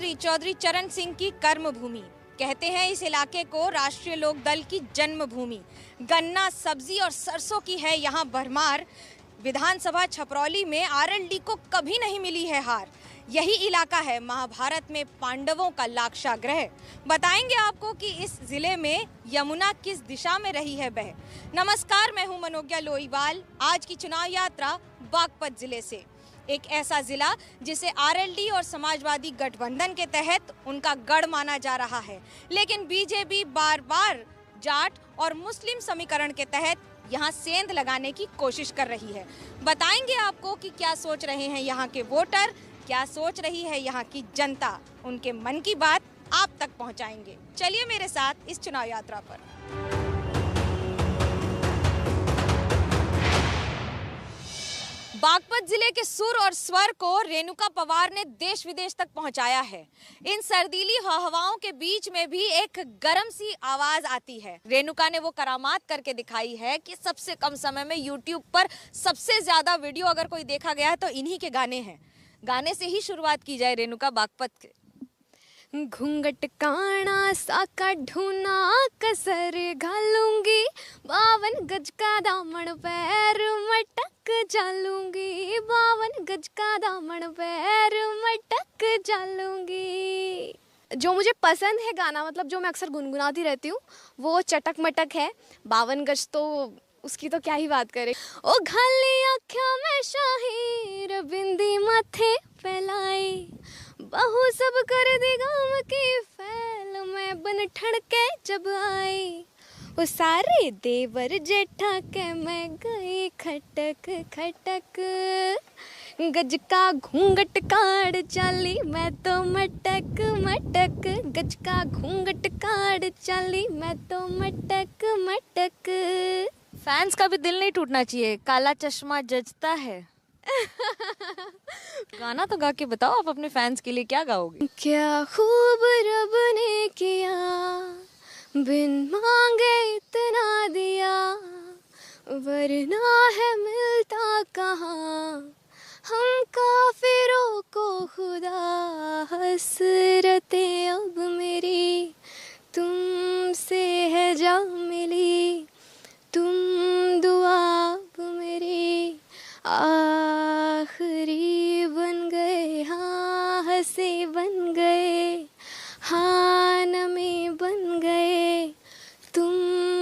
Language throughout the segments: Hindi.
मुख्यमंत्री चौधरी चरण सिंह की कर्म भूमि। कहते हैं इस इलाके को राष्ट्रीय लोक दल की जन्मभूमि। गन्ना, सब्जी और सरसों की है यहाँ भरमार। विधानसभा छपरौली में आरएलडी को कभी नहीं मिली है हार। यही इलाका है महाभारत में पांडवों का लाक्षागृह। बताएंगे आपको कि इस जिले में यमुना किस दिशा में रही है बह। नमस्कार, मैं हूं मनोज्ञा लोईवाल। आज की चुनाव यात्रा बागपत जिले से, एक ऐसा जिला जिसे आरएलडी और समाजवादी गठबंधन के तहत उनका गढ़ माना जा रहा है, लेकिन बीजेपी बार बार जाट और मुस्लिम समीकरण के तहत यहाँ सेंध लगाने की कोशिश कर रही है। बताएंगे आपको कि क्या सोच रहे हैं यहाँ के वोटर, क्या सोच रही है यहाँ की जनता। उनके मन की बात आप तक पहुँचाएंगे। चलिए मेरे साथ इस चुनाव यात्रा पर। बागपत जिले के सुर और स्वर को रेणुका पवार ने देश विदेश तक पहुंचाया है। इन सर्दीली हवाओं के बीच में भी एक गर्म सी आवाज आती है। रेणुका ने वो करामात करके दिखाई है कि सबसे कम समय में यूट्यूब पर सबसे ज्यादा वीडियो अगर कोई देखा गया है तो इन्हीं के गाने हैं। गाने से ही शुरुआत की जाए रेणुका बागपत के। घूंघट काना साका ढूना कसर घालूंगी, 52 गज का दामन पैर मटक जालूंगी, 52 गज का दामन पैर मटक जालूंगी। जो मुझे पसंद है गाना, मतलब जो मैं अक्सर गुनगुनाती रहती हूँ, वो चटक मटक है। 52 गज तो उसकी तो क्या ही बात करें। ओ घाली आँखों में शाहीर बिंदी माथे फैलाई, बहु सब कर दी गाम की फैल मैं बन ठड़के जब आई, वो सारे देवर जेठा के मैं गई खटक खटक, गज का घूंघट काड़ चाली मैं तो मटक मटक, गज का घूंघट काड़ चाली मैं तो मटक मटक। फैंस का भी दिल नहीं टूटना चाहिए, काला चश्मा जचता है। गाना तो गा के बताओ, आप अपने फैंस के लिए क्या गाओगे? क्या खूब रब ने किया, बिन मांगे इतना दिया, वरना है मिलता कहाँ हम काफिरों को खुदा। हसरतें अब मेरी तुमसे है जा मिली, तुम दुआ अब मेरी आखिरी बन गए, हाँ हंसी बन गए, हाँ नमी बन गए, तुम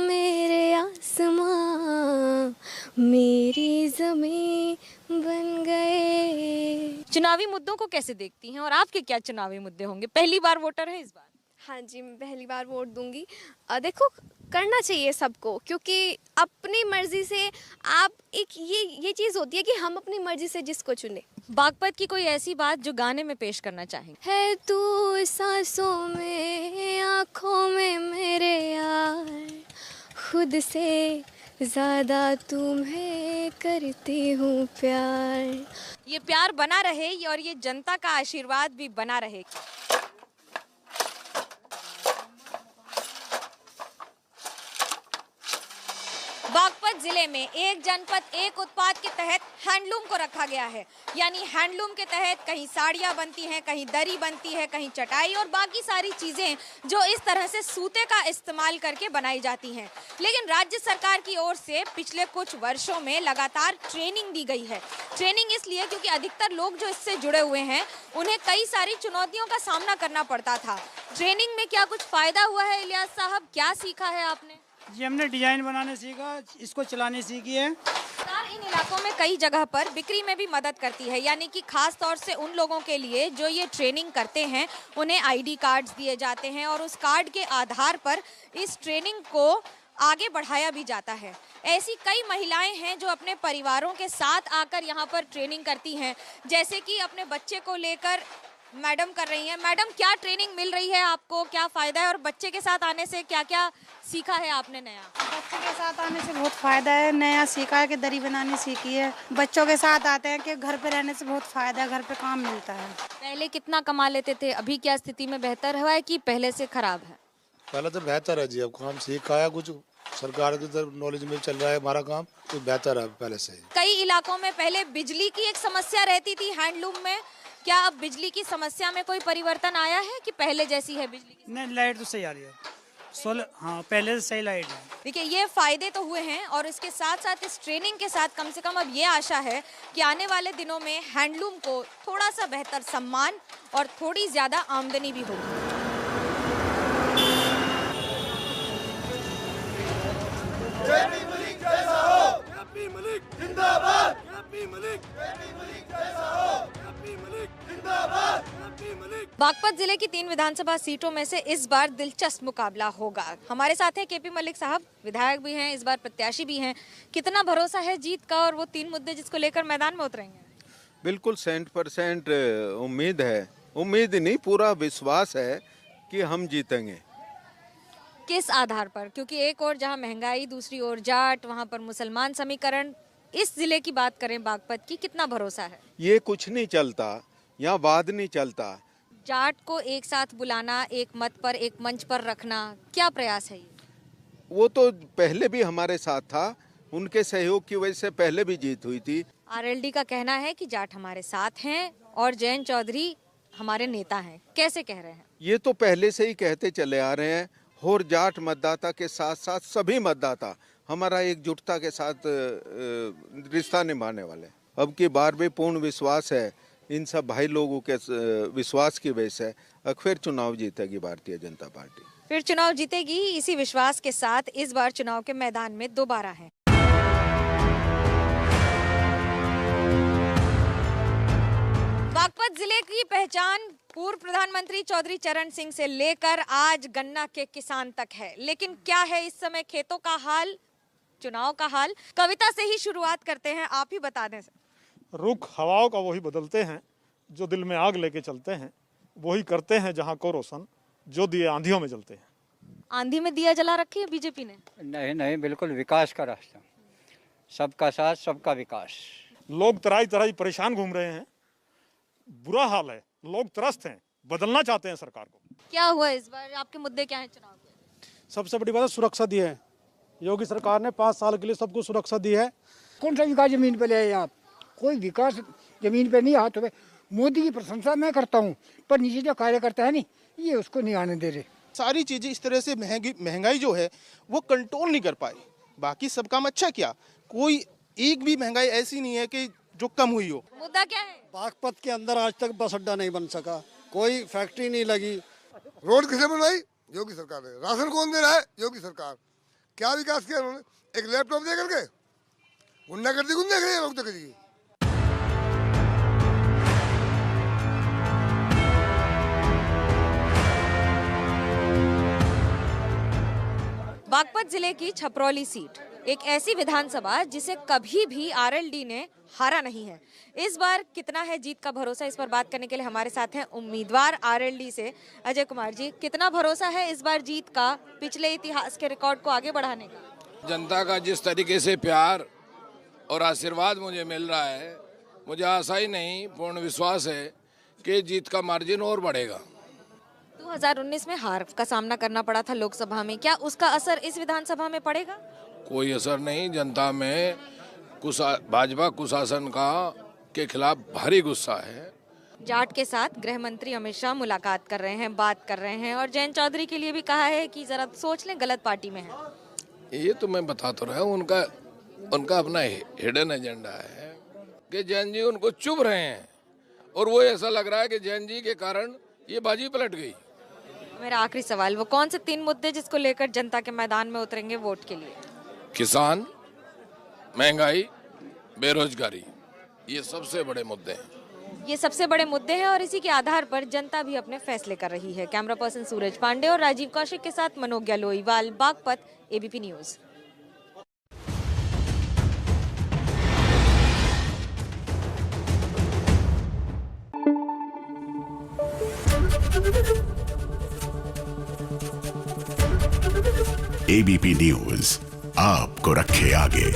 मेरे आसमां मेरी जमीन बन गए। चुनावी मुद्दों को कैसे देखती हैं और आपके क्या चुनावी मुद्दे होंगे? पहली बार वोटर हैं इस बार? हाँ जी, मैं पहली बार वोट दूंगी। देखो, करना चाहिए सबको, क्योंकि अपनी मर्जी से आप ये चीज़ होती है कि हम अपनी मर्जी से जिसको चुने। बागपत की कोई ऐसी बात जो गाने में पेश करना चाहेंगे? है तू सांसों में आँखों में मेरे यार, खुद से ज़्यादा तुम्हें करती हूँ प्यार। ये प्यार बना रहे और ये जनता का आशीर्वाद भी बना रहे। बागपत जिले में एक जनपद एक उत्पाद के तहत हैंडलूम को रखा गया है। यानी हैंडलूम के तहत कहीं साड़ियाँ बनती हैं, कहीं दरी बनती है, कहीं चटाई और बाकी सारी चीज़ें जो इस तरह से सूते का इस्तेमाल करके बनाई जाती हैं। लेकिन राज्य सरकार की ओर से पिछले कुछ वर्षों में लगातार ट्रेनिंग दी गई है। ट्रेनिंग इसलिए क्योंकि अधिकतर लोग जो इससे जुड़े हुए हैं उन्हें कई सारी चुनौतियों का सामना करना पड़ता था। ट्रेनिंग में क्या कुछ फ़ायदा हुआ है इलियास साहब? क्या सीखा है आपने? जी, हमने डिजाइन बनाने सीखा, इसको चलाने सीखी है। सरकार इन इलाकों में कई जगह पर बिक्री में भी मदद करती है, यानी कि खास तौर से उन लोगों के लिए जो ये ट्रेनिंग करते हैं उन्हें आईडी कार्ड्स दिए जाते हैं और उस कार्ड के आधार पर इस ट्रेनिंग को आगे बढ़ाया भी जाता है। ऐसी कई महिलाएं हैं जो अपने परिवारों के साथ आकर यहाँ पर ट्रेनिंग करती हैं, जैसे कि अपने बच्चे को लेकर मैडम कर रही हैं। मैडम, क्या ट्रेनिंग मिल रही है आपको, क्या फ़ायदा है और बच्चे के साथ आने से क्या क्या सीखा है आपने नया? बच्चे के साथ आने से बहुत फ़ायदा है, नया सीखा है कि दरी बनानी सीखी है। बच्चों के साथ आते हैं कि घर पे रहने से बहुत फ़ायदा है, घर पे काम मिलता है। पहले कितना कमा लेते थे, अभी क्या स्थिति में बेहतर हुआ है कि पहले से खराब है? पहले तो बेहतर है जी, अब काम सीखा है, कुछ सरकार की तरफ नॉलेज में चल रहा है हमारा काम, तो बेहतर है पहले से। कई इलाकों में पहले बिजली की एक समस्या रहती थी हैंडलूम में, क्या अब बिजली की समस्या में कोई परिवर्तन आया है कि पहले जैसी है बिजली की? नहीं, लाइट तो सही आ रही है। सोलर, हाँ, पहले से सही लाइट है। देखिए, ये फायदे तो हुए हैं और इसके साथ साथ इस ट्रेनिंग के साथ कम से कम अब ये आशा है कि आने वाले दिनों में हैंडलूम को थोड़ा सा बेहतर सम्मान और थोड़ी ज्यादा आमदनी भी होगी। बागपत जिले की 3 विधानसभा सीटों में से इस बार दिलचस्प मुकाबला होगा। हमारे साथ हैं केपी मलिक साहब, विधायक भी हैं, इस बार प्रत्याशी भी हैं। कितना भरोसा है जीत का और वो 3 मुद्दे जिसको लेकर मैदान में उतरेंगे? बिल्कुल 100% उम्मीद है, उम्मीद नहीं पूरा विश्वास है कि हम जीतेंगे। किस आधार पर? क्योंकि एक और जहां महंगाई, दूसरी ओर जाट, वहां पर मुसलमान समीकरण। इस जिले की बात करें बागपत की, कितना भरोसा है? ये कुछ नहीं चलता, यहाँ वाद नहीं चलता। जाट को एक साथ बुलाना, एक मत पर, एक मंच पर रखना, क्या प्रयास है ये? वो तो पहले भी हमारे साथ था, उनके सहयोग की वजह से पहले भी जीत हुई थी। आरएलडी का कहना है कि जाट हमारे साथ हैं और जयंत चौधरी हमारे नेता हैं। कैसे कह रहे हैं? ये तो पहले से ही कहते चले आ रहे हैं और जाट मतदाता के साथ साथ सभी मतदाता हमारा एकजुटता के साथ रिश्ता निभाने वाले। अब की बार भी पूर्ण विश्वास है इन सब भाई लोगों के विश्वास की वजह से फिर चुनाव जीतेगी भारतीय जनता पार्टी। फिर चुनाव जीतेगी, इसी विश्वास के साथ इस बार चुनाव के मैदान में दोबारा हैं। बागपत जिले की पहचान पूर्व प्रधानमंत्री चौधरी चरण सिंह से लेकर आज गन्ना के किसान तक है। लेकिन क्या है इस समय खेतों का हाल, चुनाव का हाल? कविता से ही शुरुआत करते हैं, आप ही बता दें। रुख हवाओं का वही बदलते हैं, जो दिल में आग लेके चलते हैं, वही करते हैं जहां को रोशन, जो दिए आंधियों में जलते हैं। आंधी में दिया जला रखी है बीजेपी ने? नहीं, बिल्कुल विकास का रास्ता, सबका साथ सबका विकास। लोग तराई तराई परेशान घूम रहे हैं, बुरा हाल है, लोग त्रस्त हैं, बदलना चाहते हैं सरकार को। क्या हुआ इस बार? आपके मुद्दे क्या हैं चुनाव के? सबसे बड़ी बात है सुरक्षा दी है। योगी सरकार ने 5 साल के लिए सबको सुरक्षा दी है। कौन सा विकास जमीन पे ले आए आप? कोई विकास जमीन पे नहीं। हाथ में मोदी की प्रशंसा मैं करता हूँ, पर नीचे जो कार्यकर्ता है नहीं, ये उसको नहीं आने दे रहे। सारी चीजें इस तरह से महंगाई जो है वो कंट्रोल नहीं कर पाए। बाकी सब काम अच्छा किया, कोई एक भी महंगाई ऐसी नहीं है कि जो कम हुई हो। मुद्दा क्या है? बागपत के अंदर आज तक बस अड्डा नहीं बन सका, कोई फैक्ट्री नहीं लगी। रोड किसने बनवाई? योगी सरकार ने। राशन कौन दे रहा है? योगी सरकार। क्या विकास किया उन्होंने? एक लैपटॉप दे करके गुंडागर्दी कौन देख रही है? लोग तो करेगी। बागपत जिले की छपरौली सीट एक ऐसी विधानसभा जिसे कभी भी आरएलडी ने हारा नहीं है। इस बार कितना है जीत का भरोसा, इस पर बात करने के लिए हमारे साथ हैं उम्मीदवार आरएलडी से अजय कुमार जी। कितना भरोसा है इस बार जीत का, पिछले इतिहास के रिकॉर्ड को आगे बढ़ाने का? जनता का जिस तरीके से प्यार और आशीर्वाद मुझे मिल रहा है, मुझे आशा ही नहीं, पूर्ण विश्वास है कि जीत का मार्जिन और बढ़ेगा। 2019 में हार का सामना करना पड़ा था लोकसभा में, क्या उसका असर इस विधानसभा में पड़ेगा? कोई असर नहीं। जनता में भाजपा कुशासन के खिलाफ भारी गुस्सा है। जाट के साथ गृह मंत्री अमित शाह मुलाकात कर रहे हैं, बात कर रहे हैं और जयंत चौधरी के लिए भी कहा है कि जरा सोच लें, गलत पार्टी में है। ये तो मैं बता तो रहा हूँ, उनका अपना हिडन एजेंडा है कि जैन जी उनको चुभ रहे हैं और वो ऐसा लग रहा है कि जैन जी के कारण ये बाजी पलट गई। मेरा आखिरी सवाल, वो कौन से 3 मुद्दे जिसको लेकर जनता के मैदान में उतरेंगे वोट के लिए? किसान, महंगाई, बेरोजगारी, ये सबसे बड़े मुद्दे हैं। ये सबसे बड़े मुद्दे हैं और इसी के आधार पर जनता भी अपने फैसले कर रही है। कैमरा पर्सन सूरज पांडे और राजीव कौशिक के साथ Manogya Loiwal, Baghpat, ABP news. ABP news आपको रखे आगे।